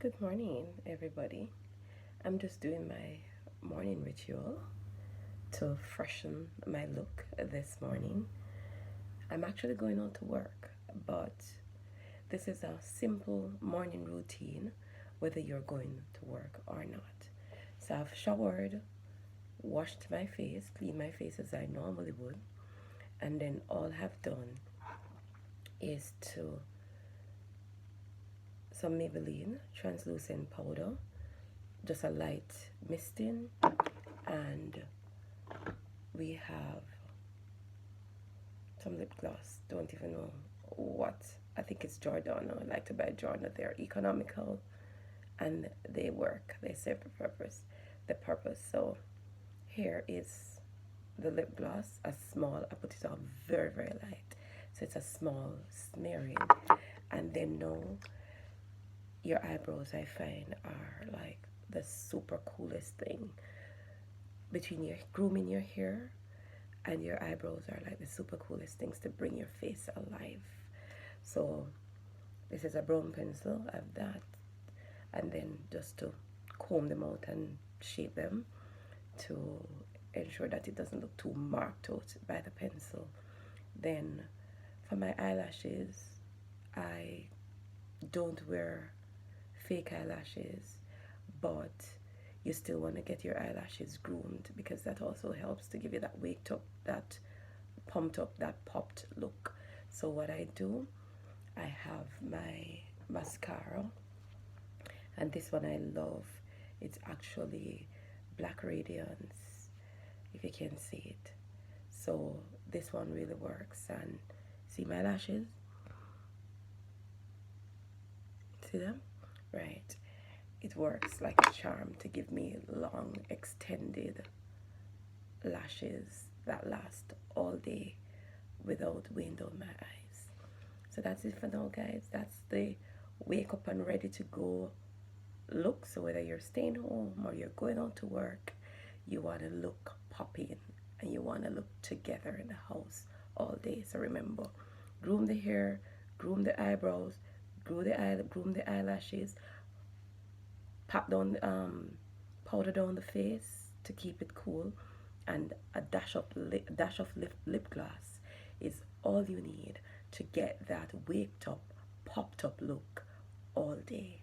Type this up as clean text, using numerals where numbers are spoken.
Good morning, everybody. I'm just doing my morning ritual to freshen my look this morning. I'm actually going out to work, but this is a simple morning routine whether you're going to work or not. So I've showered, washed my face, cleaned my face as I normally would, and then all I've done is to some Maybelline translucent powder, just a light misting, and we have some lip gloss. Don't even know what. I think it's Giordano. I like to buy Giordano. They're economical and they work. They serve the purpose. So here is the lip gloss. A small. I put it on very very light, so it's a small smearing. And then now your eyebrows, I find, are like the super coolest thing. Between your grooming your hair and your eyebrows are like the super coolest things to bring your face alive. So this is a brown pencil. I have that, and then just to comb them out and shape them to ensure that it doesn't look too marked out by the pencil. Then for my eyelashes, I don't wear fake eyelashes, but you still want to get your eyelashes groomed because that also helps to give you that waked up, that pumped up, that popped look. So what I do, I have my mascara, and this one I love. It's actually Black Radiance, if you can see it. So this one really works. And see my lashes? See them? Right. It works like a charm to give me long, extended lashes that last all day without weighing down my eyes. So that's it for now, guys. That's the wake up and ready to go look. So whether you're staying home or you're going out to work, you want to look popping and you want to look together in the house all day. So remember, groom the hair, groom the eyebrows, groom the eyelashes, pat down, powder down the face to keep it cool, and a dash of lip gloss is all you need to get that waked up, popped up look all day.